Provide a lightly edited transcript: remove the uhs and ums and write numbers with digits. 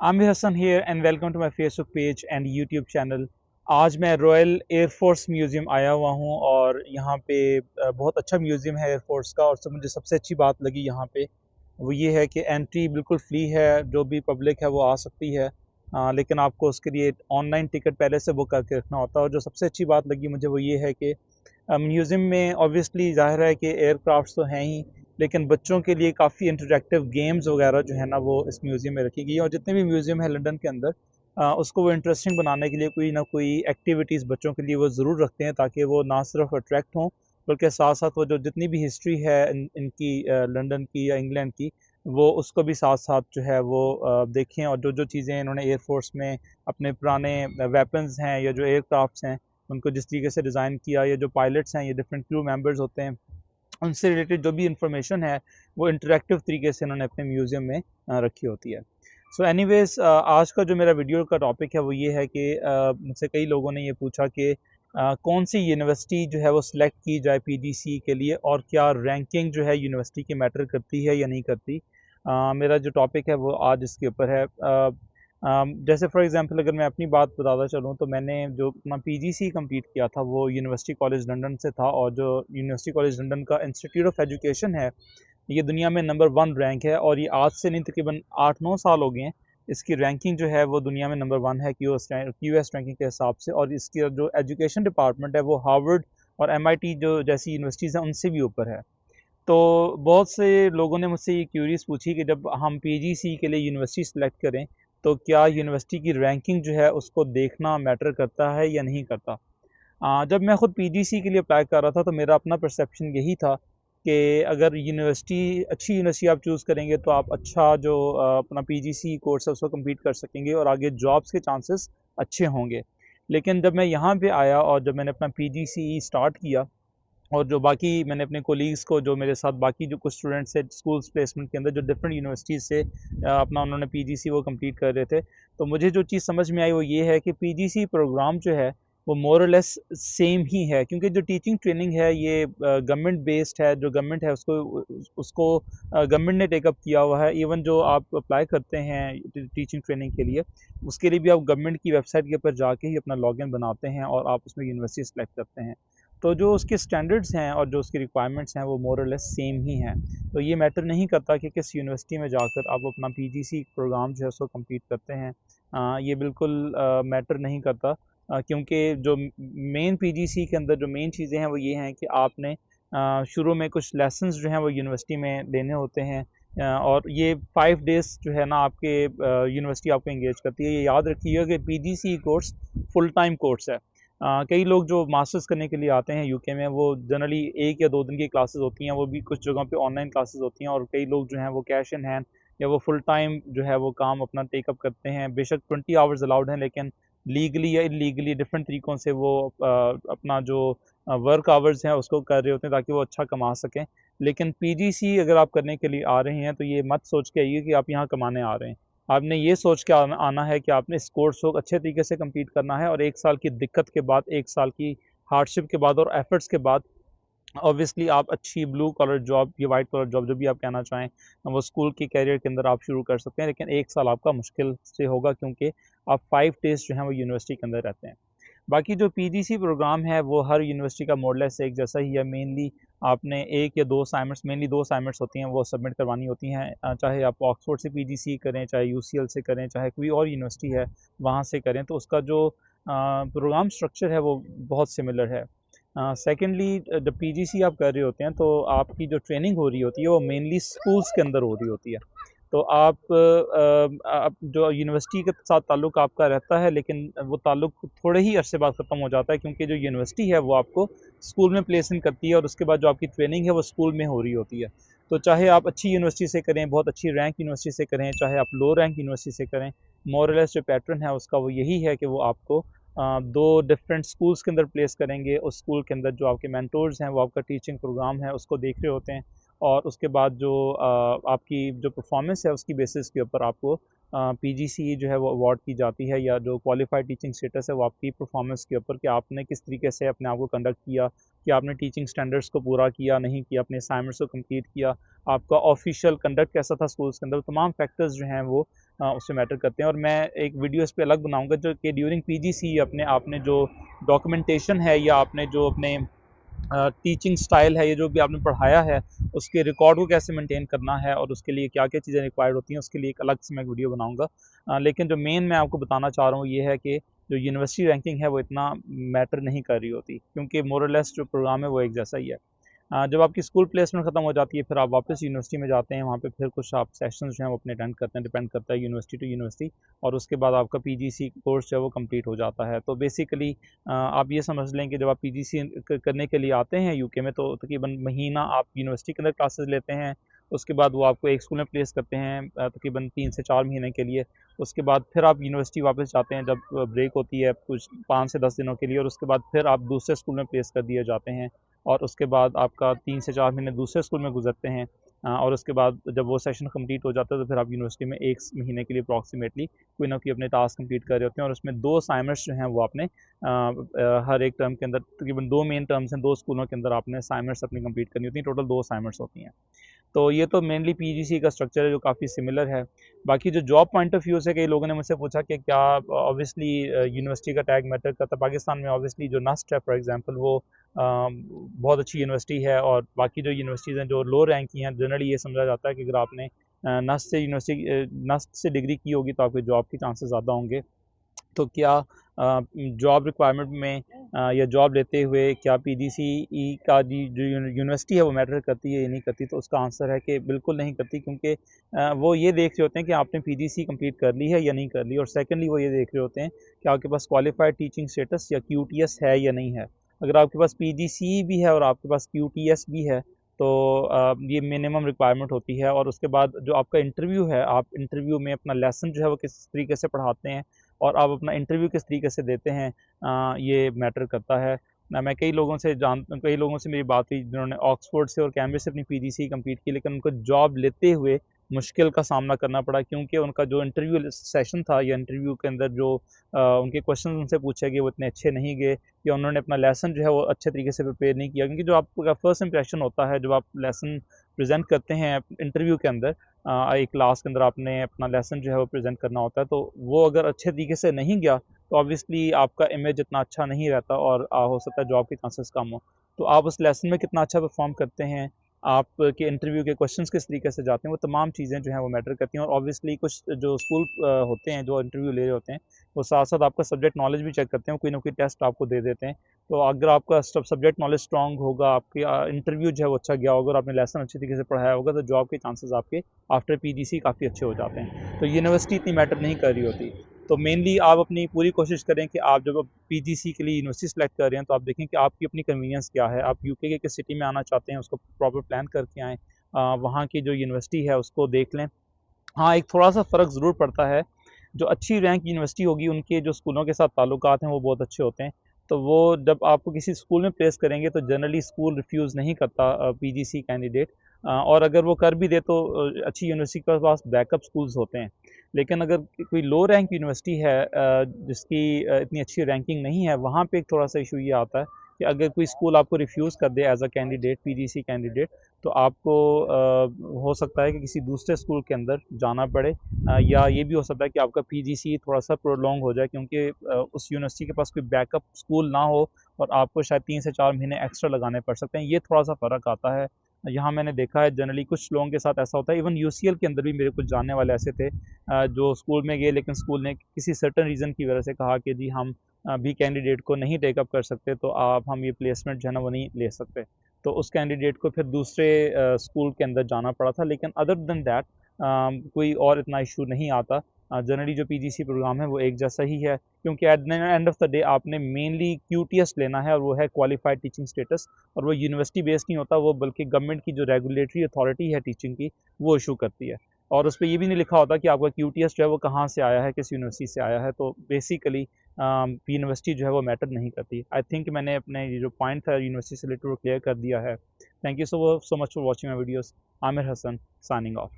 Aamir Hasan here and welcome to my Facebook page and YouTube channel. आज मैं royal air force museum आया हुआ हूँ और यहाँ पे बहुत अच्छा म्यूज़ियम है एयरफोर्स का। और मुझे सबसे अच्छी बात लगी यहाँ पे वो ये है कि एंट्री बिल्कुल फ्री है, जो भी पब्लिक है वो आ सकती है। लेकिन आपको उसके लिए ऑनलाइन टिकट पहले से बुक करके रखना होता है। और जो सबसे अच्छी बात लगी मुझे वो ये है कि म्यूज़ियम में ऑब्वियसली ज़ाहिर है कि एयरक्राफ्ट्स तो हैं ही, लेकिन बच्चों के लिए काफ़ी इंटरैक्टिव गेम्स वगैरह जो है ना वो इस म्यूज़ियम में रखी गई है। और जितने भी म्यूज़ियम है लंदन के अंदर उसको वो इंटरेस्टिंग बनाने के लिए कोई ना कोई एक्टिविटीज़ बच्चों के लिए वो ज़रूर रखते हैं, ताकि वो ना सिर्फ अट्रैक्ट हों बल्कि साथ साथ वो जो जितनी भी हिस्ट्री है इनकी लंदन की या इंग्लैंड की, वो उसको भी साथ साथ जो है वो देखें। और जो जो चीज़ें इन्होंने एयरफोर्स में अपने पुराने वेपन्स हैं या जो एयरक्राफ्ट्स हैं उनको जिस तरीके से डिज़ाइन किया, या जो पायलट्स हैं या डिफरेंट क्रू मेंबर्स होते हैं, उनसे रिलेटेड जो भी इंफॉर्मेशन है वो इंटरेक्टिव तरीके से इन्होंने अपने म्यूज़ियम में रखी होती है। सो एनीवेज, आज का जो मेरा वीडियो का टॉपिक है वो ये है कि मुझसे कई लोगों ने ये पूछा कि कौन सी यूनिवर्सिटी जो है वो सिलेक्ट की जाए पीजीसी के लिए, और क्या रैंकिंग जो है यूनिवर्सिटी की मैटर करती है या नहीं करती। मेरा जो टॉपिक है वो आज इसके ऊपर है। जैसे फॉर एग्जांपल अगर मैं अपनी बात बताता चलूँ, तो मैंने जो अपना पीजीसी कंप्लीट किया था वो यूनिवर्सिटी कॉलेज लंदन से था। और जो यूनिवर्सिटी कॉलेज लंदन का इंस्टीट्यूट ऑफ एजुकेशन है, ये दुनिया में नंबर 1 रैंक है। और ये आज से नहीं, तकरीबन 8-9 साल हो गए हैं इसकी रैंकिंग जो है वो दुनिया में नंबर 1 है क्यूएस रैंकिंग के हिसाब से। और इसकी जो एजुकेशन डिपार्टमेंट है वो हार्वर्ड और एमआईटी जो जैसी यूनिवर्सिटीज़ हैं उनसे भी ऊपर है। तो बहुत से लोगों ने मुझसे ये क्यूरीज पूछी कि जब हम पीजीसी के लिए यूनिवर्सिटी सेलेक्ट करें, तो क्या यूनिवर्सिटी की रैंकिंग जो है उसको देखना मैटर करता है या नहीं करता। जब मैं खुद पीजीसी के लिए अप्लाई कर रहा था तो मेरा अपना परसेप्शन यही था कि अगर अच्छी यूनिवर्सिटी आप चूज़ करेंगे तो आप अच्छा जो अपना पीजीसी कोर्स है उसको कंप्लीट कर सकेंगे और आगे जॉब्स के चांसेस अच्छे होंगे। लेकिन जब मैं यहाँ पे आया और जब मैंने अपना पीजीसी स्टार्ट किया, और जो बाकी मैंने अपने कोलीग्स को, जो मेरे साथ बाकी जो कुछ स्टूडेंट्स हैं स्कूल्स प्लेसमेंट के अंदर जो डिफरेंट यूनिवर्सिटीज़ से अपना उन्होंने पीजीसी वो कंप्लीट कर रहे थे, तो मुझे जो चीज़ समझ में आई वो ये है कि पीजीसी प्रोग्राम जो है वो मोर और लेस सेम ही है। क्योंकि जो टीचिंग ट्रेनिंग है ये गवर्नमेंट बेस्ड है, जो गवर्नमेंट है उसको गवर्नमेंट ने टेकअप किया हुआ है। इवन जो आप अप्लाई करते हैं टीचिंग ट्रेनिंग के लिए, उसके लिए भी आप गवर्नमेंट की वेबसाइट के ऊपर जाके ही अपना लॉगिन बनाते हैं और आप उसमें यूनिवर्सिटी सेलेक्ट करते हैं। तो जो उसके स्टैंडर्ड्स हैं और जो उसकी रिक्वायरमेंट्स हैं वो मोर और लेस सेम ही हैं। तो ये मैटर नहीं करता कि किस यूनिवर्सिटी में जाकर आप अपना पीजीसी प्रोग्राम जो है उसको कंप्लीट करते हैं। ये बिल्कुल मैटर नहीं करता। क्योंकि जो मेन पीजीसी के अंदर जो मेन चीज़ें हैं वो ये हैं कि आपने शुरू में कुछ लेसन्स जो हैं वो यूनिवर्सिटी में लेने होते हैं। और ये 5 डेज़ जो है ना आपके यूनिवर्सिटी आपको इंगेज करती है। ये याद रखिएगा कि PGC course full time course है। कई लोग जो मास्टर्स करने के लिए आते हैं यूके में, वो जनरली 1 या 2 दिन की क्लासेस होती हैं, वो भी कुछ जगहों पे ऑनलाइन क्लासेस होती हैं। और कई लोग जो हैं वो कैश इन हैंड या वो फुल टाइम जो है वो काम अपना टेकअप करते हैं। बेशक 20 आवर्स अलाउड हैं, लेकिन लीगली या इलीगली डिफरेंट तरीक़ों से वो अपना जो वर्क आवर्स हैं उसको कर रहे होते हैं ताकि वो अच्छा कमा सकें। लेकिन पीजीसी अगर आप करने के लिए आ रहे हैं तो ये मत सोच के आइए कि आप यहाँ कमाने आ रहे हैं। आपने ये सोच के आना आना है कि आपने इस कोर्स को अच्छे तरीके से कंप्लीट करना है, और 1 साल की दिक्कत के बाद, 1 साल की हार्डशिप के बाद और एफर्ट्स के बाद ऑब्वियसली आप अच्छी ब्लू कलर जॉब या वाइट कलर जॉब जो भी आप कहना चाहें वो स्कूल की कैरियर के अंदर आप शुरू कर सकते हैं। लेकिन 1 साल आपका मुश्किल से होगा, क्योंकि आप 5 डेज जो हैं वो यूनिवर्सिटी के अंदर रहते हैं। बाकी जो पीजीसी प्रोग्राम है वो हर यूनिवर्सिटी का मोडलेस एक जैसा ही है। मेनली आपने 1 या 2 असाइनमेंट्स, मेनली 2 असाइनमेंट्स होती हैं वो सबमिट करवानी होती हैं। चाहे आप ऑक्सफोर्ड से पीजीसी करें, चाहे यूसीएल से करें, चाहे कोई और यूनिवर्सिटी है वहाँ से करें, तो उसका जो प्रोग्राम स्ट्रक्चर है वो बहुत सिमिलर है। सेकेंडली, जब पीजीसी आप कर रहे होते हैं तो आपकी जो ट्रेनिंग हो रही होती है वो मेनली स्कूल्स के अंदर हो रही होती है। तो आप जो यूनिवर्सिटी के साथ ताल्लुक़ आपका रहता है, लेकिन वो ताल्लुक़ थोड़े ही अरसे बाद ख़त्म हो जाता है, क्योंकि जो यूनिवर्सिटी है वो आपको स्कूल में प्लेस इन करती है और उसके बाद जो आपकी ट्रेनिंग है वो स्कूल में हो रही होती है। तो चाहे आप अच्छी यूनिवर्सिटी से करें, बहुत अच्छी रैंक यूनिवर्सिटी से करें, चाहे आप लो रैंक यूनिवर्सिटी से करें, मोर और लेस जो पैटर्न है उसका वो यही है कि वो आपको 2 डिफरेंट स्कूल्स के अंदर प्लेस करेंगे। उस स्कूल के अंदर जो आपके मेंटोर्स हैं वो आपका टीचिंग प्रोग्राम है उसको देख रहे होते हैं। और उसके बाद जो आपकी जो परफॉर्मेंस है उसकी बेसिस के ऊपर आपको पीजीसी जो है वो अवार्ड की जाती है, या जो क्वालिफाइड टीचिंग स्टेटस है वो आपकी परफॉर्मेंस के ऊपर, कि आपने किस तरीके से अपने आप को कंडक्ट किया, कि आपने टीचिंग स्टैंडर्ड्स को पूरा किया नहीं किया, अपने असाइनमेंट्स को कंप्लीट किया, आपका ऑफिशियल कंडक्ट कैसा था स्कूल्स के अंदर। तमाम फैक्टर्स जो हैं वो उससे मैटर करते हैं। और मैं एक वीडियो इस पे अलग बनाऊंगा जो कि ड्यूरिंग पीजीसी अपने आपने जो डॉक्यूमेंटेशन है या आपने जो अपने टीचिंग स्टाइल है, ये जो भी आपने पढ़ाया है उसके रिकॉर्ड को कैसे मेंटेन करना है और उसके लिए क्या क्या चीज़ें रिक्वायर्ड होती हैं, उसके लिए एक अलग से मैं वीडियो बनाऊंगा। लेकिन जो मेन मैं आपको बताना चाह रहा हूँ ये है कि जो यूनिवर्सिटी रैंकिंग है वो इतना मैटर नहीं कर रही होती, क्योंकि मोरलेस जो प्रोग्राम है वो एक जैसा ही है। जब आपकी स्कूल प्लेसमेंट ख़त्म हो जाती है फिर आप वापस यूनिवर्सिटी में जाते हैं, वहाँ पे फिर कुछ आप सेशंस जो हैं वो अपने अटेंड करते हैं, डिपेंड करता है यूनिवर्सिटी टू यूनिवर्सिटी। और उसके बाद आपका पीजीसी कोर्स जो है वो कंप्लीट हो जाता है। तो बेसिकली आप ये समझ लें कि जब आप पीजीसी करने के लिए आते हैं यूके में तो तकरीबन महीना आप यूनिवर्सिटी के अंदर क्लासेस लेते हैं। उसके बाद वो आपको एक स्कूल में प्लेस करते हैं तकरीबन 3 से 4 महीने के लिए। उसके बाद फिर आप यूनिवर्सिटी वापस जाते हैं जब ब्रेक होती है कुछ 5 से 10 दिनों के लिए, और उसके बाद फिर आप दूसरे स्कूल में प्लेस कर दिए जाते हैं। और उसके बाद आपका 3 से 4 महीने दूसरे स्कूल में गुजरते हैं। और उसके बाद जब वो सेशन कंप्लीट हो जाता है तो फिर आप यूनिवर्सिटी में 1 महीने के लिए अप्रॉक्सीमेटली कोई ना कोई अपने टास्क कंप्लीट कर रहे होते हैं। और उसमें 2 असाइनमेंट्स जो हैं वो आपने हर एक टर्म के अंदर तकरीबन 2 मेन टर्म्स हैं, 2 स्कूलों के अंदर आपने असाइनमेंट्स अपनी कंप्लीट करनी होती हैं। टोटल 2 असाइनमेंट्स होती हैं। तो ये तो मेनली पीजीसी का स्ट्रक्चर है जो काफ़ी सिमिलर है। बाकी जो जॉब पॉइंट ऑफ व्यू से कई लोगों ने मुझसे पूछा कि क्या ऑब्वियसली यूनिवर्सिटी का टैग मैटर करता है। पाकिस्तान में ऑब्वियसली जो नस्ट है फॉर एग्जांपल वो बहुत अच्छी यूनिवर्सिटी है, और बाकी जो यूनिवर्सिटीज़ हैं जो लो रैंक की हैं जनरली ये समझा जाता है कि अगर आपने नस्ट से डिग्री की होगी तो आपके जॉब के चांसेस ज़्यादा होंगे। तो क्या जॉब रिक्वायरमेंट में या जॉब लेते हुए क्या पीजीसीई का जो यूनिवर्सिटी है वो मैटर करती है या नहीं करती, तो उसका आंसर है कि बिल्कुल नहीं करती, क्योंकि वो ये देख रहे होते हैं कि आपने पीजीसी कंप्लीट कर ली है या नहीं कर ली, और सेकेंडली वो ये देख रहे होते हैं कि आपके पास क्वालिफाइड टीचिंग स्टेटस या क्यूटीएस है या नहीं है। अगर आपके पास पीजीसी भी है और आपके पास क्यूटीएस भी है तो ये मिनिमम रिक्वायरमेंट होती है। और उसके बाद जो आपका इंटरव्यू है, आप इंटरव्यू में अपना लेसन जो है वो किस तरीके से पढ़ाते हैं और आप अपना इंटरव्यू किस तरीके से देते हैं, ये मैटर करता है। मैं कई लोगों से मेरी बात हुई जिन्होंने ऑक्सफोर्ड से और कैम्ब्रिज से अपनी पीजीसी कंप्लीट की, लेकिन उनको जॉब लेते हुए मुश्किल का सामना करना पड़ा, क्योंकि उनका जो इंटरव्यू सेशन था या इंटरव्यू के अंदर जो उनके क्वेश्चन उनसे पूछे गए वो इतने अच्छे नहीं गए, या उन्होंने अपना लेसन जो है वो अच्छे तरीके से प्रिपेयर नहीं किया। क्योंकि जो आपका फर्स्ट इंप्रेशन होता है जब आप लेसन प्रेजेंट करते हैं इंटरव्यू के अंदर, एक क्लास के अंदर आपने अपना लेसन जो है वो प्रेजेंट करना होता है, तो वो अगर अच्छे तरीके से नहीं गया तो ऑब्वियसली आपका इमेज इतना अच्छा नहीं रहता और हो सकता है जॉब के चांसेस कम हो। तो आप उस लेसन में कितना अच्छा परफॉर्म करते हैं, आपके इंटरव्यू के क्वेश्चंस किस तरीके से जाते हैं, वो तमाम चीज़ें जो हैं वो मैटर करती हैं। और ऑब्वियसली कुछ जो स्कूल होते हैं जो इंटरव्यू ले रहे होते हैं वो साथ साथ आपका सब्जेक्ट नॉलेज भी चेक करते हैं, कोई ना कोई टेस्ट आपको दे देते हैं। तो अगर आपका सब्जेक्ट नॉलेज स्ट्रांग होगा, आपके इंटरव्यू जो है वो अच्छा गया होगा और आपने लेसन अच्छी तरीके से पढ़ाया होगा, तो जॉब के चांसेस आपके आफ्टर पीजीसी काफ़ी अच्छे हो जाते हैं। तो यूनिवर्सिटी इतनी मैटर नहीं कर रही होती। तो मेनली आप अपनी पूरी कोशिश करें कि आप जब पीजीसी के लिए यूनिवर्सिटी सेलेक्ट कर रहे हैं तो आप देखें कि आपकी अपनी कन्वीनियंस क्या है, आप यूके के किस सिटी में आना चाहते हैं उसको प्रॉपर प्लान करके आएँ। वहाँ की जो यूनिवर्सिटी है उसको देख लें। हाँ, एक थोड़ा-सा फ़र्क ज़रूर पड़ता है। जो अच्छी रैंक यूनिवर्सिटी होगी उनके जो स्कूलों के साथ ताल्लुकात हैं वो बहुत अच्छे होते हैं। तो वो जब आपको किसी स्कूल में प्लेस करेंगे तो जनरली स्कूल रिफ्यूज़ नहीं करता पीजीसी कैंडिडेट। और अगर वो कर भी दे तो अच्छी यूनिवर्सिटी के पास बैकअप स्कूल्स होते हैं। लेकिन अगर कोई लो रैंक यूनिवर्सिटी है जिसकी इतनी अच्छी रैंकिंग नहीं है, वहाँ पे एक थोड़ा-सा इशू ये आता है कि अगर कोई स्कूल आपको रिफ्यूज़ कर दे as a candidate, PGC candidate, तो आपको हो सकता है कि किसी दूसरे स्कूल के अंदर जाना पड़े, या ये भी हो सकता है कि आपका पीजीसी थोड़ा-सा प्रोलॉन्ग हो जाए, क्योंकि उस यूनिवर्सिटी के पास कोई बैकअप स्कूल ना हो और आपको शायद 3 से 4 महीने एक्स्ट्रा लगाने पड़ सकते हैं। ये थोड़ा-सा फ़र्क आता है। यहाँ मैंने देखा है जनरली कुछ लोगों के साथ ऐसा होता है। इवन यूसीएल के अंदर भी मेरे कुछ जानने वाले ऐसे थे जो स्कूल में गए लेकिन स्कूल ने किसी सर्टेन रीज़न की वजह से कहा कि जी हम अभी कैंडिडेट को नहीं टेकअप कर सकते, तो हम ये प्लेसमेंट जो है ना वो नहीं ले सकते। तो उस कैंडिडेट को फिर दूसरे स्कूल के अंदर जाना पड़ा था। लेकिन अदर देन दैट कोई और इतना इशू नहीं आता। जनरली जो पीजीसी प्रोग्राम है वो एक जैसा ही है, क्योंकि at the end of the day आपने मेनली क्यूटीएस लेना है और वो है क्वालिफाइड टीचिंग स्टेटस। और वो यूनिवर्सिटी बेस्ड नहीं होता, वो बल्कि गवर्नमेंट की जो रेगुलेटरी अथॉरिटी है टीचिंग की वो इशू करती है। और उस पे ये भी नहीं लिखा होता कि आपका क्यूटीएस जो है वो कहाँ से आया है, किस यूनिवर्सिटी से आया है। तो बेसिकली यूनिवर्सिटी जो है वो मैटर नहीं करती। आई थिंक मैंने अपने ये जो पॉइंट था यूनिवर्सिटी से रिलेटेड वो क्लियर कर दिया है। Thank you so much for watching my videos. Aamir Hasan signing of.